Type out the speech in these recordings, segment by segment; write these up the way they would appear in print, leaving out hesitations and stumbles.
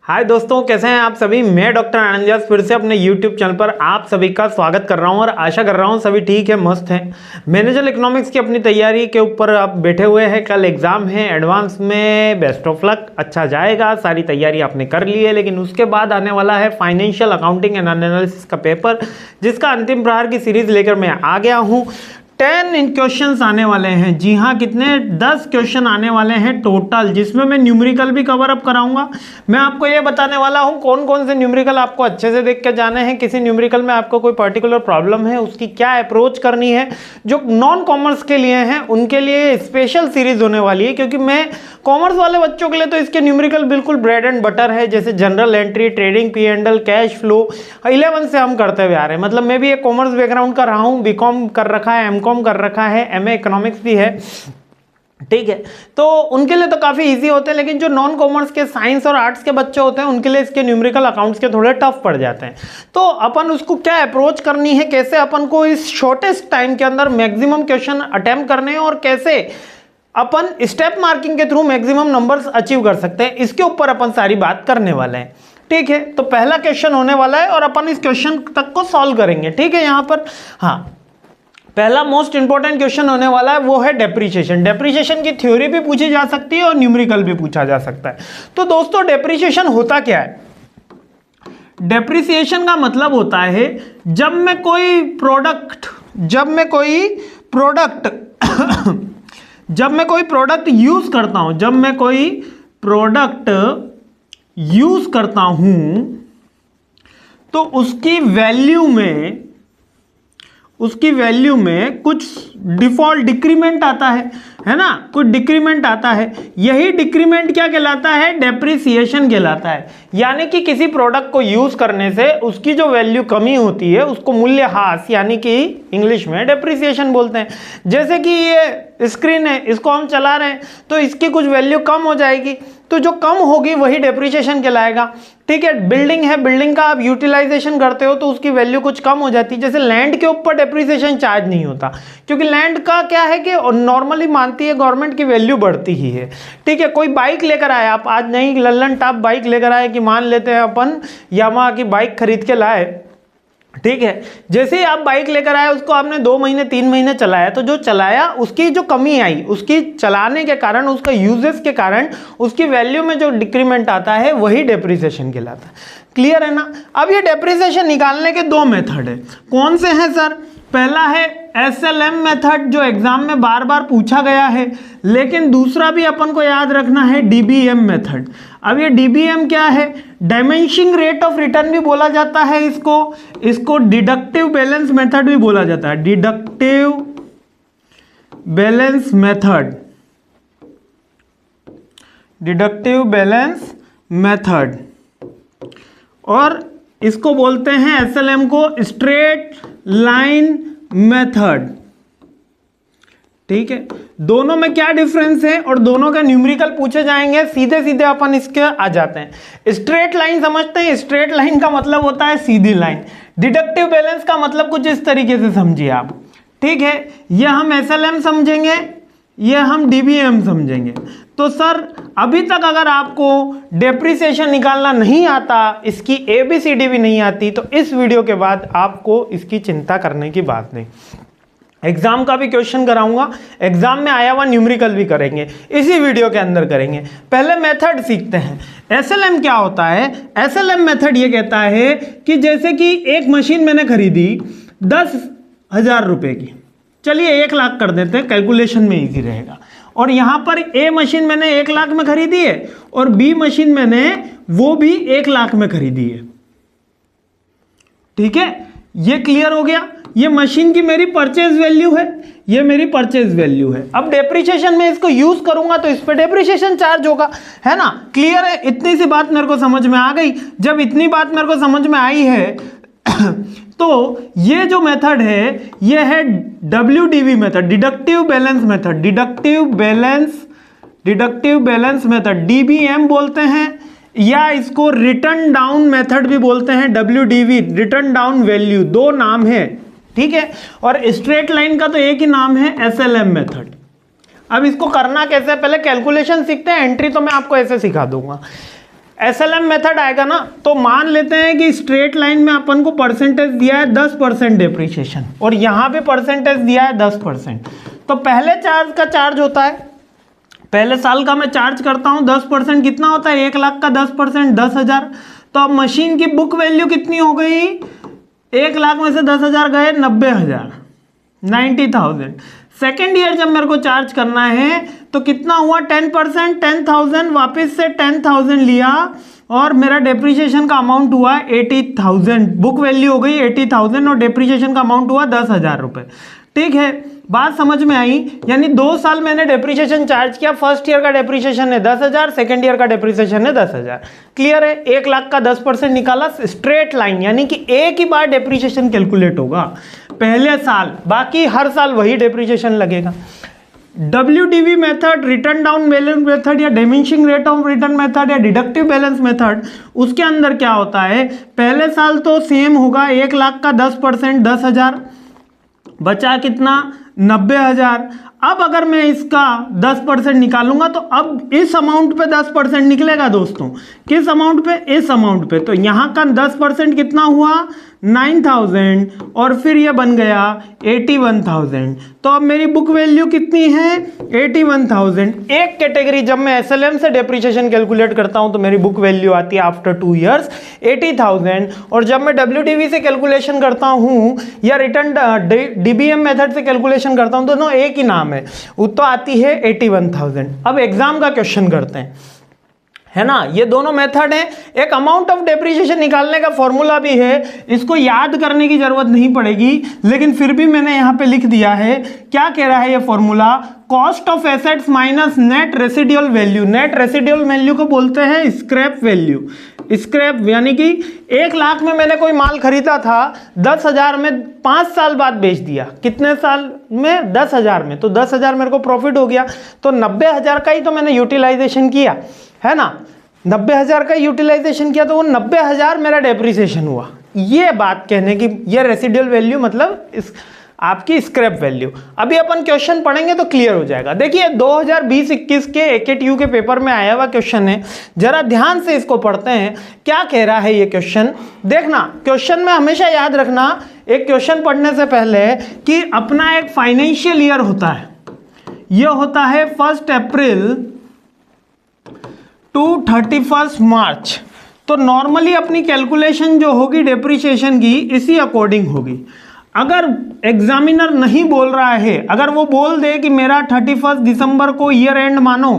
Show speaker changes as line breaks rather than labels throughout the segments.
हाय दोस्तों, कैसे हैं आप सभी। मैं डॉक्टर आनंद व्यास फिर से अपने यूट्यूब चैनल पर आप सभी का स्वागत कर रहा हूं और आशा कर रहा हूं सभी ठीक है, मस्त हैं। मैनेजर इकोनॉमिक्स की अपनी तैयारी के ऊपर आप बैठे हुए हैं। कल एग्जाम है, एडवांस में बेस्ट ऑफ लक, अच्छा जाएगा। सारी तैयारी आपने कर ली है, लेकिन उसके बाद आने वाला है फाइनेंशियल अकाउंटिंग एंड एनालिसिस का पेपर, जिसका अंतिम प्रहार की सीरीज लेकर मैं आ गया हूँ। 10 क्वेश्चंस आने वाले हैं। जी हाँ, कितने 10 क्वेश्चन आने वाले हैं टोटल, जिसमें मैं न्यूमेरिकल भी कवर अप कराऊंगा। मैं आपको ये बताने वाला हूँ कौन कौन से न्यूमेरिकल आपको अच्छे से देख के जाने हैं। किसी न्यूमेरिकल में आपको कोई पर्टिकुलर प्रॉब्लम है, उसकी क्या अप्रोच करनी है। जो नॉन कॉमर्स के लिए हैं उनके लिए स्पेशल सीरीज होने वाली है, क्योंकि मैं कॉमर्स वाले बच्चों के लिए तो इसके न्यूमेरिकल बिल्कुल ब्रेड एंड बटर है। जैसे general entry, trading, P&L, cash flow 11 से हम करते हुए आ रहे हैं। मतलब मैं भी एक कॉमर्स बैकग्राउंड का रहा हूँ, बीकॉम कर रखा है, एमकॉम कर रखा है, MA इकोनॉमिक्स भी है, ठीक है। तो उनके लिए तो काफी इजी होते हैं, लेकिन जो नॉन कॉमर्स के साइंस और आर्ट्स के बच्चे होते हैं उनके लिए इसके न्यूमेरिकल अकाउंट्स के थोड़े टफ पड़ जाते हैं। तो अपन उसको क्या अप्रोच करनी है, कैसे अपन को इस शॉर्टेस्ट टाइम के अंदर मैक्सिमम क्वेश्चन अटेम्प्ट करने हैं और कैसे अपन स्टेप मार्किंग के थ्रू मैक्सिमम नंबर्स अचीव कर सकते हैं, इसके ऊपर अपन सारी बात करने वाले हैं, ठीक है। तो पहला क्वेश्चन होने वाला है और अपन इस क्वेश्चन तक को सॉल्व करेंगे, ठीक है। यहां पर हाँ, पहला मोस्ट इंपॉर्टेंट क्वेश्चन होने वाला है, वो है डेप्रिसिएशन। डेप्रिसिएशन की थ्योरी भी पूछी जा सकती है और न्यूमेरिकल भी पूछा जा सकता है। तो दोस्तों, डेप्रिसिएशन होता क्या है? डेप्रिसिएशन का मतलब होता है जब मैं कोई प्रोडक्ट यूज करता हूं तो उसकी वैल्यू में कुछ डिफॉल्ट डिक्रीमेंट आता है ना, कुछ डिक्रीमेंट आता है। यही डिक्रीमेंट क्या कहलाता है? डेप्रिसिएशन कहलाता है। यानी कि किसी प्रोडक्ट को यूज करने से उसकी जो वैल्यू कमी होती है उसको मूल्यह्रास, यानी कि इंग्लिश में डेप्रिसिएशन बोलते हैं। जैसे कि ये स्क्रीन है, इसको हम चला रहे हैं तो इसकी कुछ वैल्यू कम हो जाएगी, तो जो कम होगी वही डेप्रिसिएशन कहलाएगा, ठीक है। बिल्डिंग है, बिल्डिंग का आप यूटिलाइजेशन करते हो तो उसकी वैल्यू कुछ कम हो जाती है। जैसे लैंड के ऊपर डेप्रिसिएशन चार्ज नहीं होता, क्योंकि लैंड का क्या है कि नॉर्मली मानती है गवर्नमेंट की वैल्यू बढ़ती ही है, ठीक है। कोई बाइक लेकर आए, आप आज नई लल्लन टॉप बाइक लेकर आए, कि मान लेते हैं अपन यामाहा की बाइक खरीद के लाए, ठीक है। जैसे ही आप बाइक लेकर आए, उसको आपने 2 महीने 3 महीने चलाया, तो जो चलाया उसकी जो कमी आई, उसकी चलाने के कारण, उसका यूजेस के कारण उसकी वैल्यू में जो डिक्रीमेंट आता है वही डेप्रिसिएशन कहलाता है। क्लियर है ना? अब ये डेप्रिसिएशन निकालने के 2 मेथड है। कौन से हैं सर? पहला है SLM मेथड, जो एग्जाम में बार बार पूछा गया है, लेकिन दूसरा भी अपन को याद रखना है, DBM मेथड। अब ये DBM क्या है? डायमेंशिंग रेट ऑफ रिटर्न भी बोला जाता है इसको डिडक्टिव बैलेंस मेथड भी बोला जाता है, डिडक्टिव बैलेंस मेथड, और इसको बोलते हैं SLM को स्ट्रेट लाइन मेथड, ठीक है। दोनों में क्या डिफरेंस है और दोनों का न्यूमेरिकल पूछे जाएंगे, सीधे सीधे अपन इसके आ जाते हैं। स्ट्रेट लाइन समझते हैं, स्ट्रेट लाइन का मतलब होता है सीधी लाइन। डिडक्टिव बैलेंस का मतलब कुछ इस तरीके से समझिए आप, ठीक है। यह हम SLM समझेंगे, यह हम DBM समझेंगे। तो सर, अभी तक अगर आपको डेप्रिसिएशन निकालना नहीं आता, इसकी ABCD भी नहीं आती, तो इस वीडियो के बाद आपको इसकी चिंता करने की बात नहीं। एग्जाम का भी क्वेश्चन कराऊंगा, एग्जाम में आया हुआ न्यूमेरिकल भी करेंगे, इसी वीडियो के अंदर करेंगे। पहले मेथड सीखते हैं। SLM क्या होता है? SLM मेथड ये कहता है कि जैसे कि एक मशीन मैंने खरीदी 10,000 रुपए की, चलिए 1 लाख कर देते हैं, कैलकुलेशन में इजी रहेगा। और यहां पर A मशीन मैंने 1 लाख में खरीदी है और B मशीन मैंने वो भी 1 लाख में खरीदी है, ठीक है। ये क्लियर हो गया। ये मशीन की मेरी परचेज वैल्यू है, ये मेरी परचेज वैल्यू है। अब डेप्रिसिएशन में इसको यूज करूंगा तो इस पे डेप्रिसिएशन चार्ज होगा, है ना। क्लियर है? इतनी सी बात मेरे को समझ में आ गई। जब इतनी बात मेरे को समझ में आई है तो ये जो मेथड है ये है WDV method, deductive balance method, deductive balance method, DBM बोलते हैं, या इसको रिटर्न डाउन मेथड भी बोलते हैं, WDV, रिटर्न डाउन वैल्यू। 2 नाम है, ठीक है। और स्ट्रेट लाइन का तो एक ही नाम है, SLM मेथड। अब इसको करना कैसे है, पहले कैलकुलेशन सीखते हैं। एंट्री तो मैं आपको ऐसे सिखा दूंगा। SLM मेथड आएगा ना, तो मान लेते हैं कि स्ट्रेट लाइन में अपन को परसेंटेज दिया है 10% डेप्रिसिएशन और यहाँ पे परसेंटेज दिया है 10%। तो पहले चार्ज का चार्ज होता है, पहले साल का मैं चार्ज करता हूँ 10%, कितना होता है 1 लाख का 10% 10,000। तो अब मशीन की बुक वैल्यू कितनी हो गई, 1 लाख में से 10,000 गए 90,000, 90,000। सेकेंड ईयर जब मेरे को चार्ज करना है तो कितना हुआ 10%, 10,000, वापस से 10,000 लिया और मेरा डेप्रिसिएशन का अमाउंट हुआ 80,000। बुक वैल्यू हो गई 80,000 और डेप्रिसिएशन का अमाउंट हुआ 10,000 रुपये। ठीक है, बात समझ में आई। यानी 2 साल मैंने डेप्रिसिएशन चार्ज किया, फर्स्ट ईयर का डेप्रिसिएशन है 10,000, सेकेंड ईयर का डेप्रिसिएशन है 10,000। क्लियर है, 1 लाख का 10% निकाला, स्ट्रेट लाइन, यानी कि एक ही बार डेप्रिसिएशन कैलकुलेट होगा पहले साल, बाकी हर साल वही डेप्रिसिएशन लगेगा। WDV method, written down balance method या diminishing rate of return method या डिडक्टिव बैलेंस मेथड, उसके अंदर क्या होता है, पहले साल तो सेम होगा, 1 लाख का 10% 10,000, बचा कितना 90,000। अब अगर मैं इसका 10% निकालूंगा तो अब इस अमाउंट पे 10% निकलेगा दोस्तों। किस अमाउंट पे, इस अमाउंट पे। तो यहाँ का 10% कितना हुआ 9,000 और फिर ये बन गया 81,000। तो अब मेरी बुक वैल्यू कितनी है 81,000। एक कैटेगरी जब मैं SLM से डेप्रिसिएशन कैलकुलेट करता हूं तो मेरी बुक वैल्यू आती है आफ्टर 2 इयर्स 80,000, और जब मैं WDV से कैलकुलेशन करता हूं या रिटर्न DBM मेथड से कैलकुलेशन करता हूं, दोनों एक ही नाम है, वो तो आती है 81,000। अब एग्जाम का क्वेश्चन करते हैं, है ना, ये दोनों मेथड है। एक अमाउंट ऑफ डेप्रिसिएशन निकालने का फॉर्मूला भी है, इसको याद करने की जरूरत नहीं पड़ेगी, लेकिन फिर भी मैंने यहां पे लिख दिया है। क्या कह रहा है ये formula, cost of assets minus net residual value. Net residual value को बोलते हैं स्क्रैप वैल्यू। स्क्रैप यानी कि 1 लाख में मैंने कोई माल खरीदा था, 10,000 में 5 साल बाद बेच दिया। कितने साल में, 10,000 में, तो 10,000 मेरे को प्रॉफिट हो गया, तो 90,000 का ही तो मैंने यूटिलाइजेशन किया, है ना, 90,000 का यूटिलाइजेशन किया, तो वो 90,000 मेरा डेप्रिसिएशन हुआ। ये बात कहने की, ये रेसिडुअल वैल्यू मतलब इस आपकी स्क्रैप वैल्यू। अभी अपन क्वेश्चन पढ़ेंगे तो क्लियर हो जाएगा। देखिए 2020-21 के AKTU के पेपर में आया हुआ क्वेश्चन है, जरा ध्यान से इसको पढ़ते हैं। क्या कह रहा है ये क्वेश्चन, देखना। क्वेश्चन में हमेशा याद रखना, एक क्वेश्चन पढ़ने से पहले, कि अपना एक फाइनेंशियल ईयर होता है, ये होता है 1 अप्रैल टू 31 मार्च। तो नॉर्मली अपनी कैलकुलेशन जो होगी डेप्रिसिएशन की, इसी अकॉर्डिंग होगी। अगर एग्जामिनर नहीं बोल रहा है, अगर वो बोल दे कि मेरा 31 दिसंबर को ईयर एंड मानो,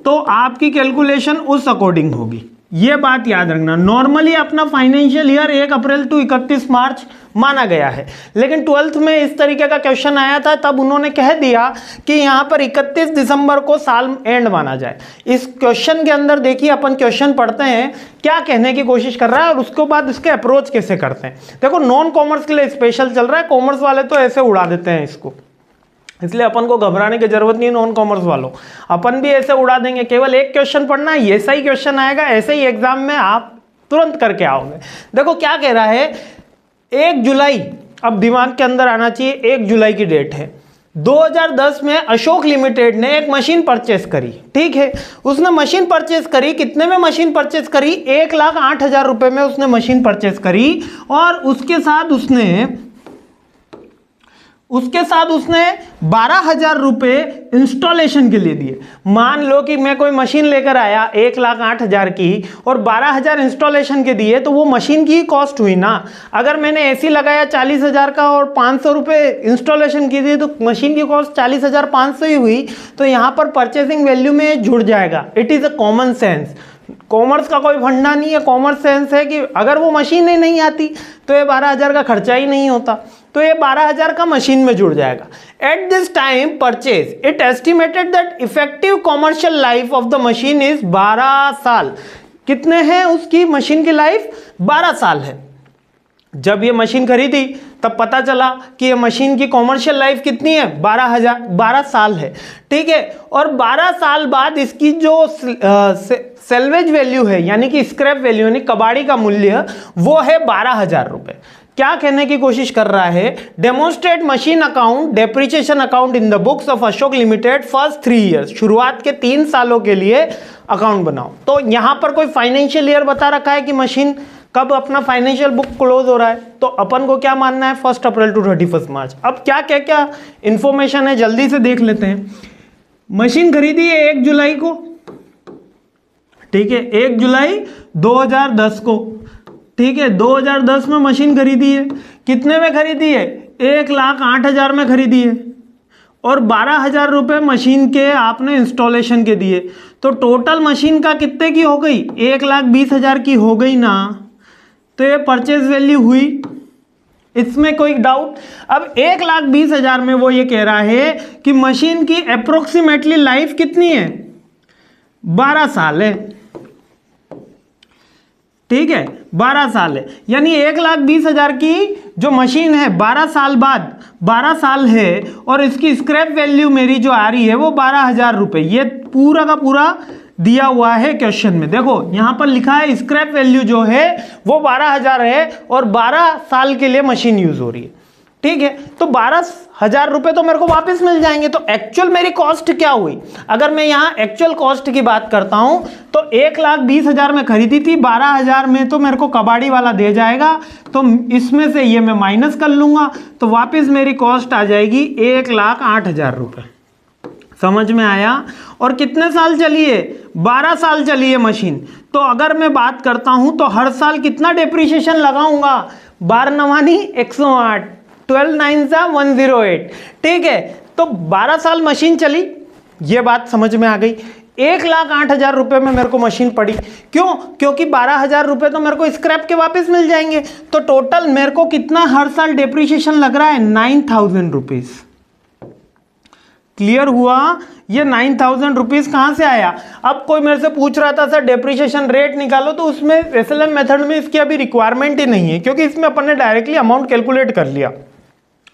तो आपकी कैलकुलेशन उस अकॉर्डिंग होगी। ये बात याद रखना। नॉर्मली अपना फाइनेंशियल ईयर 1 अप्रैल टू 31 मार्च माना गया है, लेकिन 12th में इस तरीके का क्वेश्चन आया था, तब उन्होंने कह दिया कि यहाँ पर 31 दिसंबर को साल एंड माना जाए। इस क्वेश्चन के अंदर देखिए, अपन क्वेश्चन पढ़ते हैं क्या कहने की कोशिश कर रहा है और उसके बाद इसके अप्रोच कैसे करते हैं। देखो नॉन कॉमर्स के लिए स्पेशल चल रहा है, कॉमर्स वाले तो ऐसे उड़ा देते हैं इसको, इसलिए अपन को घबराने की जरूरत नहीं है। नॉन कॉमर्स वालों, अपन भी ऐसे उड़ा देंगे। केवल एक क्वेश्चन पढ़ना है, ऐसा ही क्वेश्चन आएगा, ऐसे ही एग्जाम में आप तुरंत करके आओगे। देखो क्या कह रहा है, 1 जुलाई, अब दिमाग के अंदर आना चाहिए, 1 जुलाई की डेट है। 2010 में अशोक लिमिटेड ने एक मशीन परचेस करी, ठीक है। उसने मशीन परचेस करी, कितने में मशीन परचेस करी, 1,08,000 रुपए में उसने मशीन परचेस करी, और उसके साथ उसने 12,000 रुपए इंस्टॉलेशन के लिए दिए। मान लो कि मैं कोई मशीन लेकर आया 1,08,000 की और 12,000 इंस्टॉलेशन के दिए, तो वो मशीन की ही कॉस्ट हुई ना। अगर मैंने AC लगाया 40,000 का और 500 रुपए इंस्टॉलेशन की दिए, तो मशीन की कॉस्ट 40,500 ही हुई। तो यहाँ पर परचेसिंग वैल्यू में जुड़ जाएगा। It is a common sense. Commerce का कोई फंडा नहीं है, कॉमर्स सेंस है कि अगर वो मशीन ही नहीं आती तो ये 12,000 का खर्चा ही नहीं होता, तो ये 12,000 का मशीन में जुड़ जाएगा। At this time purchase it estimated that effective commercial life of the machine is 12 साल। कितने हैं उसकी मशीन की लाइफ, 12 साल है। जब ये मशीन खरीदी तब पता चला कि ये मशीन की कॉमर्शियल लाइफ कितनी है, 12 साल है, ठीक है। और 12 साल बाद इसकी जो सेल्वेज वैल्यू है, यानी कि स्क्रैप वैल्यू, यानी कबाड़ी का मूल्य, वो है 12,000 रुपए, क्या कहने की कोशिश कर रहा है, demonstrate machine account depreciation account in the books of Ashok limited first 3 years, शुरुआत के 3 सालों के लिए अकाउंट बनाओ। तो यहां पर कोई फाइनेंशियल ईयर बता रखा है कि मशीन कब अपना फाइनेंशियल बुक क्लोज हो रहा है, तो अपन को क्या मानना है 1 अप्रैल टू 31 मार्च। अब क्या क्या क्या इंफॉर्मेशन है जल्दी से देख लेते हैं। मशीन खरीदी है 1 जुलाई को, ठीक है, 1 जुलाई 2010 को, ठीक है, 2010 में मशीन खरीदी है। कितने में खरीदी है, 1,08,000 में खरीदी है और 12,000 रुपये मशीन के आपने इंस्टॉलेशन के दिए, तो टोटल मशीन का कितने की हो गई, 1,20,000 की हो गई ना। तो ये परचेज वैल्यू हुई, इसमें कोई डाउट। अब 1,20,000 में वो ये कह रहा है कि मशीन की अप्रोक्सीमेटली लाइफ कितनी है, 12 साल है, ठीक है, 12 साल है, यानी 1,20,000 की जो मशीन है 12 साल बाद 12 साल है और इसकी स्क्रैप वैल्यू मेरी जो आ रही है वो 12,000 रुपये। ये पूरा का पूरा दिया हुआ है क्वेश्चन में। देखो यहां पर लिखा है स्क्रैप वैल्यू जो है वो 12,000 है और 12 साल के लिए मशीन यूज हो रही है, ठीक है। तो 12,000 रुपये तो मेरे को वापस मिल जाएंगे। तो एक्चुअल मेरी कॉस्ट क्या हुई, अगर मैं यहाँ एक्चुअल कॉस्ट की बात करता हूं तो 1,20,000 में खरीदी थी, 12,000 में तो मेरे को कबाड़ी वाला दे जाएगा, तो इसमें से ये मैं माइनस कर लूंगा, तो वापस मेरी कॉस्ट आ जाएगी 1,08,000 रुपये। समझ में आया। और कितने साल चली है, 12 साल चली है मशीन। तो अगर मैं बात करता हूं तो हर साल कितना डेप्रिसिएशन लगाऊंगा, 12 108, 12 9 108, ठीक है। तो 12 साल मशीन चली, ये बात समझ में आ गई। 1,08,000 रुपये में मेरे को मशीन पड़ी, क्यों, क्योंकि 12,000 रुपये तो मेरे को स्क्रैप के वापस मिल जाएंगे। तो टोटल मेरे को कितना हर साल डेप्रिसिएशन लग रहा है, 9,000 रुपीज। क्लियर हुआ। ये 9,000 रुपीज कहां से आया। अब कोई मेरे से पूछ रहा था सर डेप्रिसिएशन रेट निकालो, तो उसमें एसएलएम मेथड में इसकी अभी रिक्वायरमेंट ही नहीं है, क्योंकि इसमें अपन ने डायरेक्टली अमाउंट कैलकुलेट कर लिया।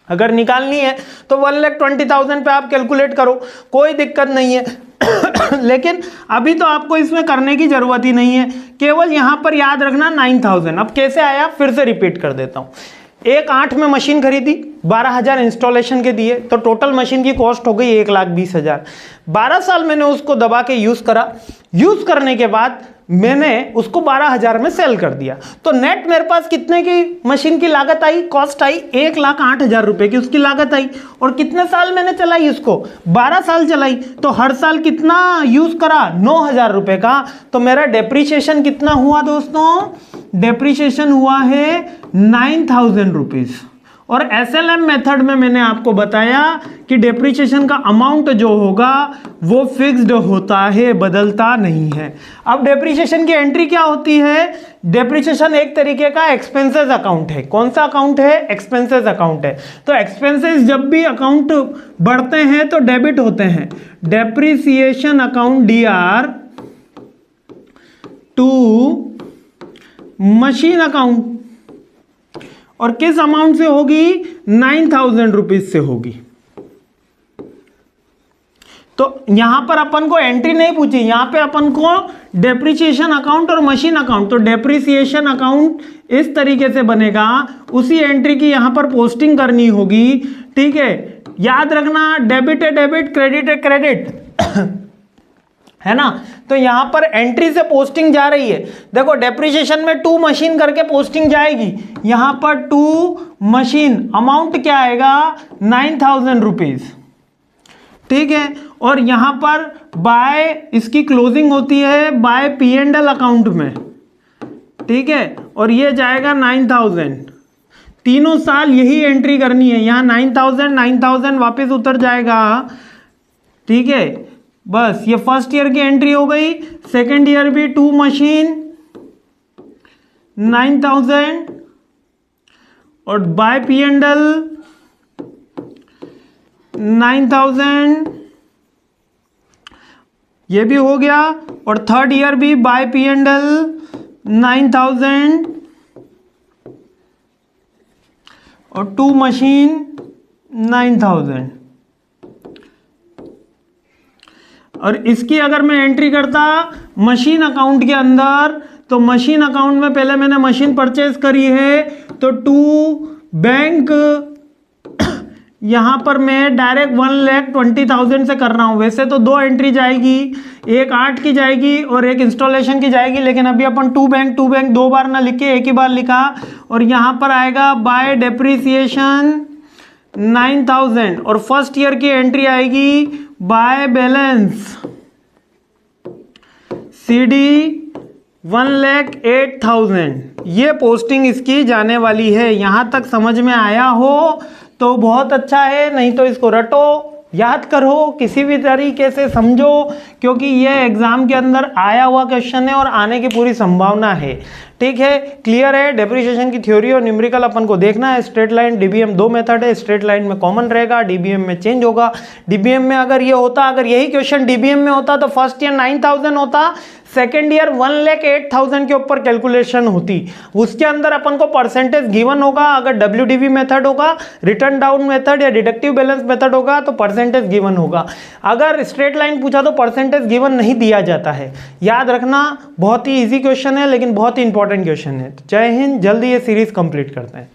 अगर निकालनी है तो 1,20,000 पे आप कैलकुलेट करो, कोई दिक्कत नहीं है। लेकिन अभी तो आपको इसमें करने की जरूरत ही नहीं है, केवल यहां पर याद रखना 9,000। अब कैसे आया फिर से रिपीट कर देता हूं। 1,08 में मशीन खरीदी, 12,000 इंस्टॉलेशन के दिए, तो टोटल मशीन की कॉस्ट हो गई 1,20,000। 12 साल मैंने उसको दबा के यूज करा, यूज करने के बाद मैंने उसको 12,000 में सेल कर दिया, तो नेट मेरे पास कितने की मशीन की लागत आई, कॉस्ट आई, 1,08,000 रुपए की उसकी लागत आई। और कितने साल मैंने चलाई उसको, 12 साल चलाई, तो हर साल कितना यूज करा, 9,000 रुपए का। तो मेरा डेप्रीशिएशन कितना हुआ दोस्तों, डेप्रीशिएशन हुआ है 9,000 रुपीज। और एसएलएम मेथड में मैंने आपको बताया कि डेप्रीशिएशन का अमाउंट जो होगा वो फिक्स्ड होता है, बदलता नहीं है। अब डेप्रीशिएशन की एंट्री क्या होती है, डेप्रीशिएशन एक तरीके का एक्सपेंसेस अकाउंट है। कौन सा अकाउंट है, एक्सपेंसेस अकाउंट है। तो एक्सपेंसेस जब भी अकाउंट बढ़ते हैं तो डेबिट होते हैं। Depreciation account DR to machine account, और किस अमाउंट से होगी, 9,000 रुपीज से होगी। तो यहां पर अपन को एंट्री नहीं पूछी, यहां पे अपन को डेप्रिसिएशन अकाउंट और मशीन अकाउंट। तो डेप्रिसिएशन अकाउंट इस तरीके से बनेगा, उसी एंट्री की यहां पर पोस्टिंग करनी होगी, ठीक है। याद रखना डेबिट है डेबिट, क्रेडिट है क्रेडिट, है ना। तो यहां पर एंट्री से पोस्टिंग जा रही है। देखो डेप्रिसिएशन में 2 मशीन करके पोस्टिंग जाएगी, यहां पर 2 मशीन, अमाउंट क्या आएगा, 9,000 रुपीज, ठीक है। और यहां पर बाय इसकी क्लोजिंग होती है बाय P&L अकाउंट में, ठीक है। और ये जाएगा 9,000, तीनों साल यही एंट्री करनी है। यहां 9,000 9,000 वापस उतर जाएगा, ठीक है। बस ये फर्स्ट ईयर की एंट्री हो गई। सेकेंड ईयर भी 2 मशीन 9,000 और बाय P&L 9,000, ये भी हो गया। और थर्ड ईयर भी बाय P&L 9,000 और 2 मशीन 9,000। और इसकी अगर मैं एंट्री करता मशीन अकाउंट के अंदर, तो मशीन अकाउंट में पहले मैंने मशीन परचेज करी है तो टू बैंक यहाँ पर मैं डायरेक्ट 1,20,000 से कर रहा हूँ। वैसे तो 2 एंट्री जाएगी, एक 8 की जाएगी और एक इंस्टॉलेशन की जाएगी, लेकिन अभी अपन टू बैंक 2 बार ना लिखे, एक ही बार लिखा। और यहाँ पर आएगा बाय डेप्रीसिएशन 9,000 और फर्स्ट ईयर की एंट्री आएगी बाय बैलेंस CD 1,08,000। ये पोस्टिंग इसकी जाने वाली है। यहाँ तक समझ में आया हो तो बहुत अच्छा है, नहीं तो इसको रटो, याद करो, किसी भी तरीके से समझो, क्योंकि ये एग्जाम के अंदर आया हुआ क्वेश्चन है और आने की पूरी संभावना है। ठीक है, क्लियर है। डेप्रिसिएशन की थ्योरी और न्यूमेरिकल अपन को देखना है। स्ट्रेट लाइन डीबीएम 2 मेथड है, स्ट्रेट लाइन में कॉमन रहेगा, डीबीएम में चेंज होगा। डीबीएम में अगर ये होता, अगर यही क्वेश्चन डीबीएम में होता तो फर्स्ट ईयर 9,000 होता, सेकेंड ईयर 1,08,000 के ऊपर कैलकुलेशन होती। उसके अंदर अपन को परसेंटेज गिवन होगा। अगर डब्ल्यूडीबी मेथड होगा, रिटर्न डाउन मेथड या डिडक्टिव बैलेंस मेथड होगा तो परसेंटेज गिवन होगा। अगर स्ट्रेट लाइन पूछा तो परसेंटेज गिवन नहीं दिया जाता है। याद रखना, बहुत ही इजी क्वेश्चन है लेकिन बहुत ही इंपॉर्टेंट क्वेश्चन है। जय हिंद, जल्दी ये सीरीज कंप्लीट करते हैं।